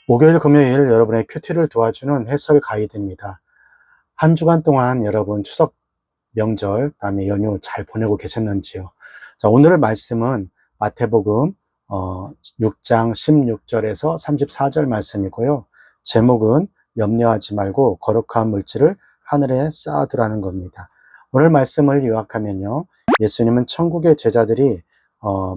목요일, 금요일 여러분의 큐티를 도와주는 해설 가이드입니다. 한 주간 동안 여러분 추석 명절, 그다음에 연휴 잘 보내고 계셨는지요? 자, 오늘 말씀은 마태복음 6장 16절에서 34절 말씀이고요. 제목은 염려하지 말고 거룩한 물질을 하늘에 쌓아두라는 겁니다. 오늘 말씀을 요약하면요. 예수님은 천국의 제자들이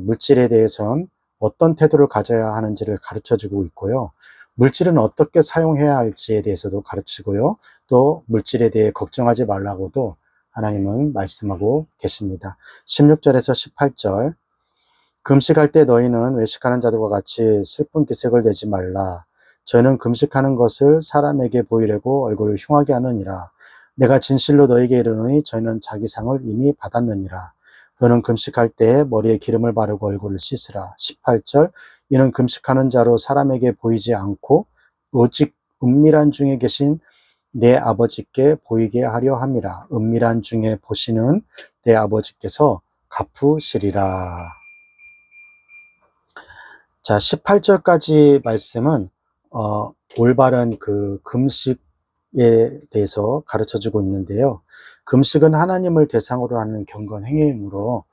물질에 대해서는 어떤 태도를 가져야 하는지를 가르쳐주고 있고요. 물질은 어떻게 사용해야 할지에 대해서도 가르치고요. 또 물질에 대해 걱정하지 말라고도 하나님은 말씀하고 계십니다. 16절에서 18절, 금식할 때 너희는 외식하는 자들과 같이 슬픈 기색을 내지 말라. 저희는 금식하는 것을 사람에게 보이려고 얼굴을 흉하게 하느니라. 내가 진실로 너희에게 이르노니 저희는 자기 상을 이미 받았느니라. 너는 금식할 때 머리에 기름을 바르고 얼굴을 씻으라. 18절, 이는 금식하는 자로 사람에게 보이지 않고 오직 은밀한 중에 계신 내 아버지께 보이게 하려 함이라. 은밀한 중에 보시는 내 아버지께서 갚으시리라. 자, 18절까지 말씀은 올바른 그 금식에 대해서 가르쳐주고 있는데요. 금식은 하나님을 대상으로 하는 경건 행위이므로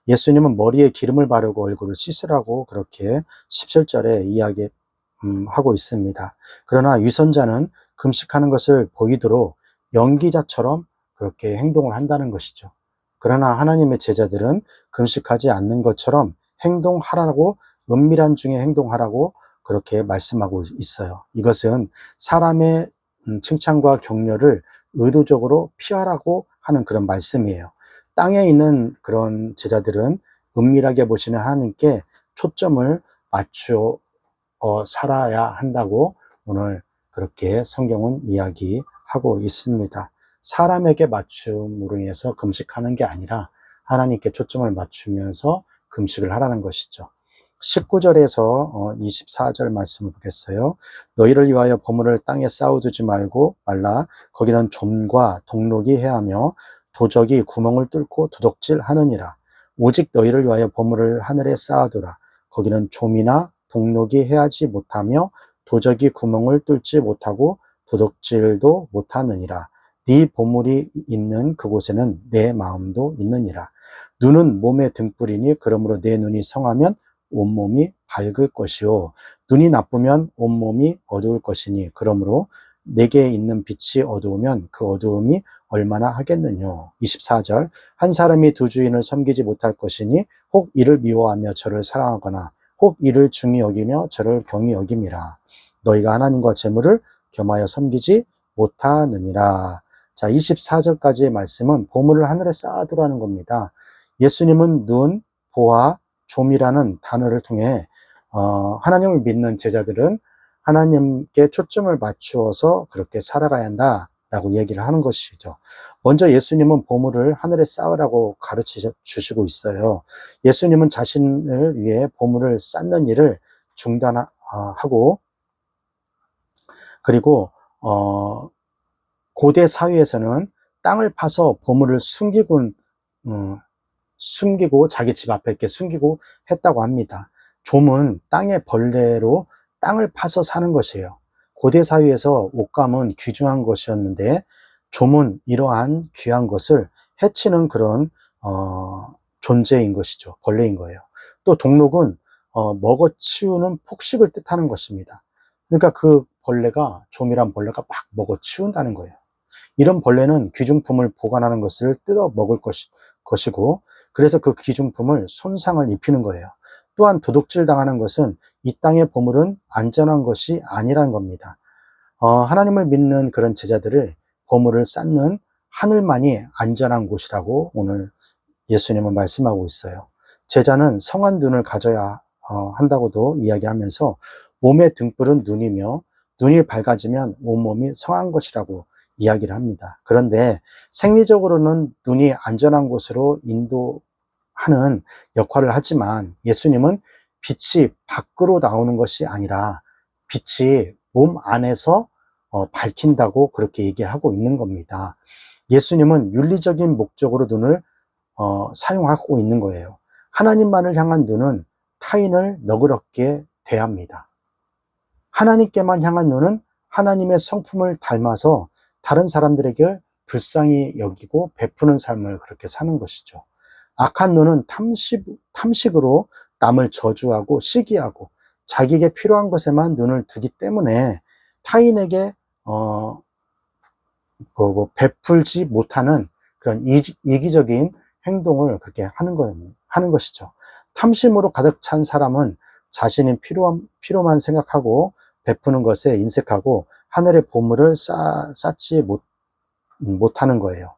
예수님은 머리에 기름을 바르고 얼굴을 씻으라고 그렇게 17절에 이야기하고 있습니다. 그러나 위선자는 금식하는 것을 보이도록 연기자처럼 그렇게 행동을 한다는 것이죠. 그러나 하나님의 제자들은 금식하지 않는 것처럼 행동하라고, 은밀한 중에 행동하라고 그렇게 말씀하고 있어요. 이것은 사람의 칭찬과 격려를 의도적으로 피하라고 하는 그런 말씀이에요. 땅에 있는 그런 제자들은 은밀하게 보시는 하나님께 초점을 맞추어 살아야 한다고 오늘 그렇게 성경은 이야기하고 있습니다. 사람에게 맞춤으로 인해서 금식하는 게 아니라 하나님께 초점을 맞추면서 금식을 하라는 것이죠. 19절에서 24절 말씀을 보겠어요. 너희를 위하여 보물을 땅에 쌓아두지 말라. 거기는 좀과 동록이 해하며 도적이 구멍을 뚫고 도둑질하느니라. 오직 너희를 위하여 보물을 하늘에 쌓아두라. 거기는 좀이나 동록이 해하지 못하며 도적이 구멍을 뚫지 못하고 도둑질도 못하느니라. 네 보물이 있는 그곳에는 내 마음도 있느니라. 눈은 몸의 등불이니 그러므로 내 눈이 성하면 온몸이 밝을 것이요 눈이 나쁘면 온몸이 어두울 것이니 그러므로 내게 있는 빛이 어두우면 그 어두움이 얼마나 하겠느냐. 24절, 한 사람이 두 주인을 섬기지 못할 것이니 혹 이를 미워하며 저를 사랑하거나 혹 이를 중히 여기며 저를 경히 여김이라. 너희가 하나님과 재물을 겸하여 섬기지 못하느니라. 자, 24절까지의 말씀은 보물을 하늘에 쌓아두라는 겁니다. 예수님은 눈, 보아, 좀이라는 단어를 통해 하나님을 믿는 제자들은 하나님께 초점을 맞추어서 그렇게 살아가야 한다라고 얘기를 하는 것이죠. 먼저 예수님은 보물을 하늘에 쌓으라고 가르쳐 주시고 있어요. 예수님은 자신을 위해 보물을 쌓는 일을 중단하고, 그리고 고대 사회에서는 땅을 파서 보물을 숨기고 자기 집 앞에 이렇게 숨기고 했다고 합니다. 좀은 땅의 벌레로 땅을 파서 사는 것이에요. 고대 사회에서 옷감은 귀중한 것이었는데 좀은 이러한 귀한 것을 해치는 그런 존재인 것이죠. 벌레인 거예요. 또 동록은 먹어치우는 폭식을 뜻하는 것입니다. 그러니까 그 벌레가, 좀이란 벌레가 막 먹어치운다는 거예요. 이런 벌레는 귀중품을 보관하는 것을 뜯어 먹을 것이고, 그래서 그 귀중품을 손상을 입히는 거예요. 또한 도둑질 당하는 것은 이 땅의 보물은 안전한 것이 아니라는 겁니다. 하나님을 믿는 그런 제자들을 보물을 쌓는 하늘만이 안전한 곳이라고 오늘 예수님은 말씀하고 있어요. 제자는 성한 눈을 가져야 한다고도 이야기하면서 몸의 등불은 눈이며 눈이 밝아지면 온몸이 성한 것이라고 이야기를 합니다. 그런데 생리적으로는 눈이 안전한 곳으로 인도하는 역할을 하지만 예수님은 빛이 밖으로 나오는 것이 아니라 빛이 몸 안에서 밝힌다고 그렇게 얘기하고 있는 겁니다. 예수님은 윤리적인 목적으로 눈을 사용하고 있는 거예요. 하나님만을 향한 눈은 타인을 너그럽게 대합니다. 하나님께만 향한 눈은 하나님의 성품을 닮아서 다른 사람들에게 불쌍히 여기고 베푸는 삶을 그렇게 사는 것이죠. 악한 눈은 탐식으로 남을 저주하고 시기하고 자기에게 필요한 것에만 눈을 두기 때문에 타인에게 베풀지 못하는 그런 이기적인 행동을 그렇게 하는 것이죠. 탐심으로 가득 찬 사람은 자신이 필요만 생각하고 베푸는 것에 인색하고 하늘의 보물을 쌓지 못하는 거예요.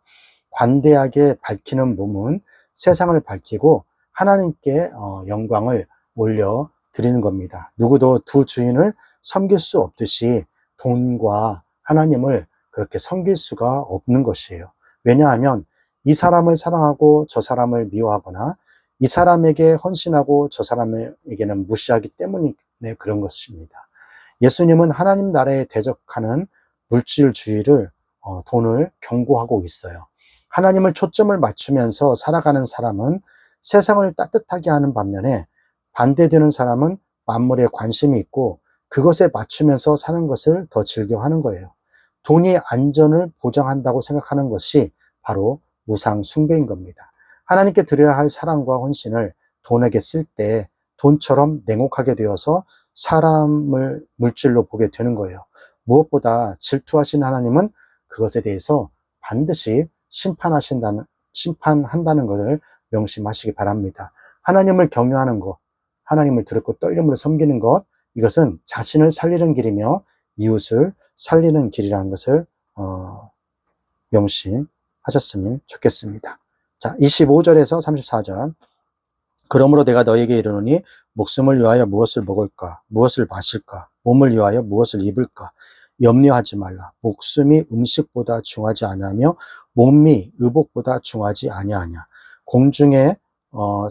관대하게 밝히는 몸은 세상을 밝히고 하나님께 영광을 올려 드리는 겁니다. 누구도 두 주인을 섬길 수 없듯이 돈과 하나님을 그렇게 섬길 수가 없는 것이에요. 왜냐하면 이 사람을 사랑하고 저 사람을 미워하거나 이 사람에게 헌신하고 저 사람에게는 무시하기 때문에 그런 것입니다. 예수님은 하나님 나라에 대적하는 물질주의를 돈을 경고하고 있어요. 하나님을 초점을 맞추면서 살아가는 사람은 세상을 따뜻하게 하는 반면에 반대되는 사람은 만물에 관심이 있고 그것에 맞추면서 사는 것을 더 즐겨하는 거예요. 돈이 안전을 보장한다고 생각하는 것이 바로 우상 숭배인 겁니다. 하나님께 드려야 할 사랑과 헌신을 돈에게 쓸 때 돈처럼 냉혹하게 되어서 사람을 물질로 보게 되는 거예요. 무엇보다 질투하신 하나님은 그것에 대해서 반드시 심판한다는 것을 명심하시기 바랍니다. 하나님을 경외하는 것, 하나님을 두렵고 떨림으로 섬기는 것, 이것은 자신을 살리는 길이며 이웃을 살리는 길이라는 것을 명심하셨으면 좋겠습니다. 자, 25절에서 34절. 그러므로 내가 너에게 이르노니 목숨을 위하여 무엇을 먹을까, 무엇을 마실까, 몸을 위하여 무엇을 입을까 염려하지 말라. 목숨이 음식보다 중하지 아니하며 몸이 의복보다 중하지 아니하냐. 공중에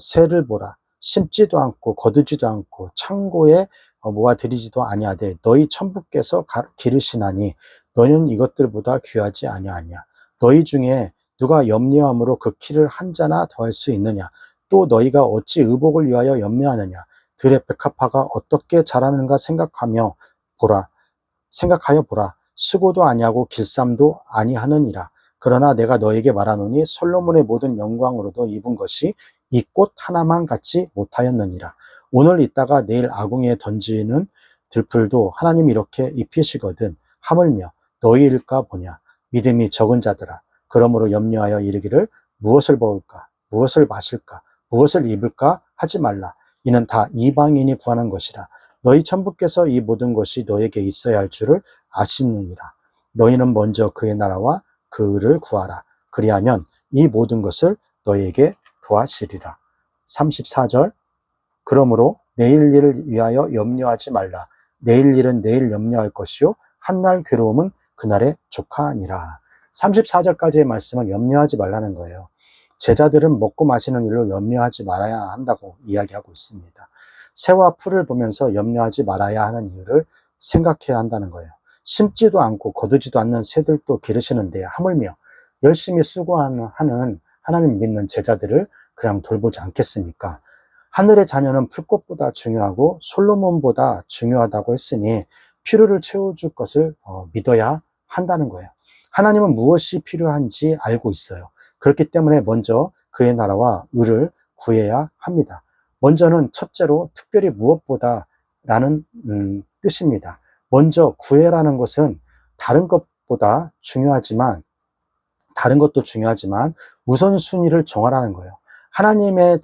새를 보라. 심지도 않고 거두지도 않고 창고에 모아들이지도 아니하되 너희 천부께서 기르시나니 너희는 이것들보다 귀하지 아니하냐. 너희 중에 누가 염려함으로 그 키를 한 자나 더할 수 있느냐. 또 너희가 어찌 의복을 위하여 염려하느냐. 들의 백합화가 어떻게 자라는가 생각하여 보라. 수고도 아니하고 길쌈도 아니하느니라. 그러나 내가 너에게 말하노니 솔로몬의 모든 영광으로도 입은 것이 이 꽃 하나만 같이 못하였느니라. 오늘 있다가 내일 아궁이에 던지는 들풀도 하나님이 이렇게 입히시거든. 하물며 너희일까 보냐. 믿음이 적은 자들아. 그러므로 염려하여 이르기를 무엇을 먹을까, 무엇을 마실까, 무엇을 입을까 하지 말라. 이는 다 이방인이 구하는 것이라. 너희 천부께서 이 모든 것이 너에게 있어야 할 줄을 아시느니라. 너희는 먼저 그의 나라와 그 의를 구하라. 그리하면 이 모든 것을 너희에게 도하시리라. 34절. 그러므로 내일 일을 위하여 염려하지 말라. 내일 일은 내일 염려할 것이요 한날 괴로움은 그날의 족하니라. 34절까지의 말씀은 염려하지 말라는 거예요. 제자들은 먹고 마시는 일로 염려하지 말아야 한다고 이야기하고 있습니다. 새와 풀을 보면서 염려하지 말아야 하는 이유를 생각해야 한다는 거예요. 심지도 않고 거두지도 않는 새들도 기르시는데 하물며 열심히 수고하는 하나님 믿는 제자들을 그냥 돌보지 않겠습니까? 하늘의 자녀는 풀꽃보다 중요하고 솔로몬보다 중요하다고 했으니 필요를 채워줄 것을 믿어야 한다는 거예요. 하나님은 무엇이 필요한지 알고 있어요. 그렇기 때문에 먼저 그의 나라와 의를 구해야 합니다. 먼저는 첫째로 특별히 무엇보다라는 뜻입니다. 먼저 구해라는 것은 다른 것도 중요하지만 우선순위를 정하라는 거예요. 하나님의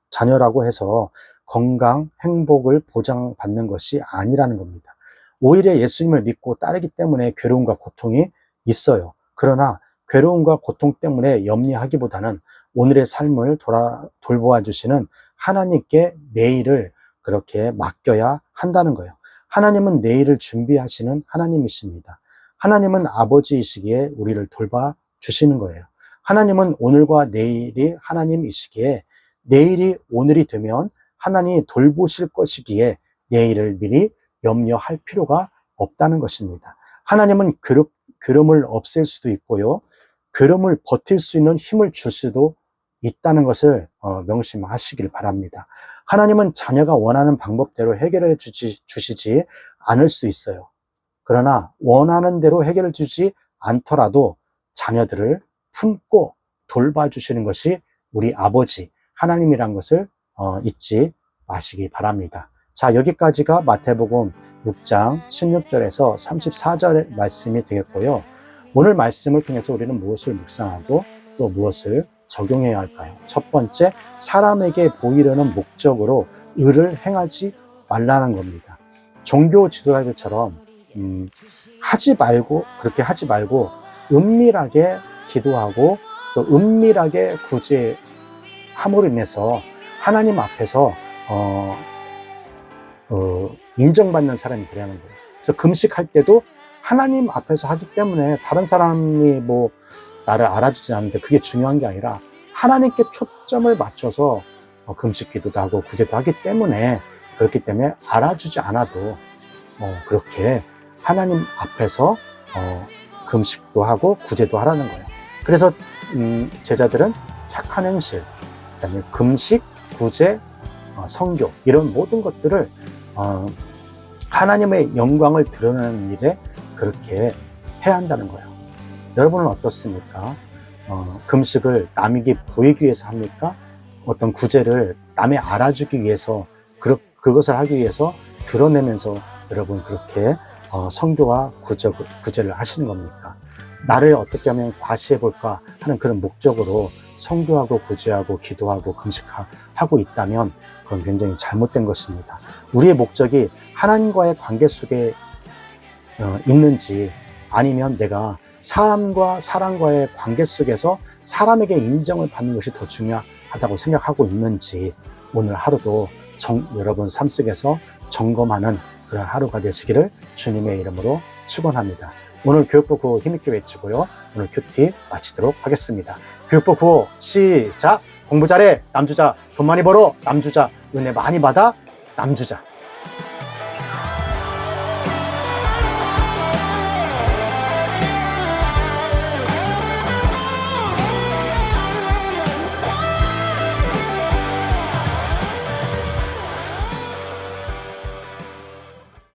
자녀라고 해서 건강, 행복을 보장받는 것이 아니라는 겁니다. 오히려 예수님을 믿고 따르기 때문에 괴로움과 고통이 있어요. 그러나 괴로움과 고통 때문에 염려하기보다는 오늘의 삶을 돌보아 주시는 하나님께 내일을 그렇게 맡겨야 한다는 거예요. 하나님은 내일을 준비하시는 하나님이십니다. 하나님은 아버지이시기에 우리를 돌봐 주시는 거예요. 하나님은 오늘과 내일이 하나님이시기에 내일이 오늘이 되면 하나님이 돌보실 것이기에 내일을 미리 염려할 필요가 없다는 것입니다. 하나님은 괴로움을 없앨 수도 있고요. 괴로움을 버틸 수 있는 힘을 줄 수도 있다는 것을 명심하시길 바랍니다. 하나님은 자녀가 원하는 방법대로 해결해 주시지 않을 수 있어요. 그러나 원하는 대로 해결해 주지 않더라도 자녀들을 품고 돌봐주시는 것이 우리 아버지 하나님이란 것을 잊지 마시기 바랍니다. 자, 여기까지가 마태복음 6장 16절에서 34절의 말씀이 되겠고요. 오늘 말씀을 통해서 우리는 무엇을 묵상하고 또 무엇을 적용해야 할까요? 첫 번째, 사람에게 보이려는 목적으로 의를 행하지 말라는 겁니다. 종교 지도자들처럼 그렇게 하지 말고 은밀하게 기도하고 또 은밀하게 구제함으로 인해서 하나님 앞에서 인정받는 사람이 되라는 거예요. 그래서 금식할 때도 하나님 앞에서 하기 때문에 다른 사람이 뭐 나를 알아주지 않는데 그게 중요한 게 아니라 하나님께 초점을 맞춰서 금식 기도도 하고 구제도 하기 때문에, 그렇기 때문에 알아주지 않아도 그렇게 하나님 앞에서 금식도 하고 구제도 하라는 거예요. 그래서 제자들은 착한 행실, 그다음에 금식, 구제, 성교 이런 모든 것들을 하나님의 영광을 드러내는 일에 그렇게 해야 한다는 거예요. 여러분은 어떻습니까? 금식을 남에게 보이기 위해서 합니까? 어떤 구제를 남에 알아주기 위해서 그것을 하기 위해서 드러내면서 여러분 그렇게 성교와 구제를 하시는 겁니까? 나를 어떻게 하면 과시해 볼까 하는 그런 목적으로 성교하고 구제하고 기도하고 금식하고 있다면 그건 굉장히 잘못된 것입니다. 우리의 목적이 하나님과의 관계 속에 있는지, 아니면 내가 사람과 사람과의 관계 속에서 사람에게 인정을 받는 것이 더 중요하다고 생각하고 있는지, 오늘 하루도 여러분 삶 속에서 점검하는 그런 하루가 되시기를 주님의 이름으로 축원합니다. 오늘 교육부 구호 힘있게 외치고요. 오늘 큐티 마치도록 하겠습니다. 교육부 구호 시작! 공부 잘해 남주자, 돈 많이 벌어 남주자, 은혜 많이 받아 남주자.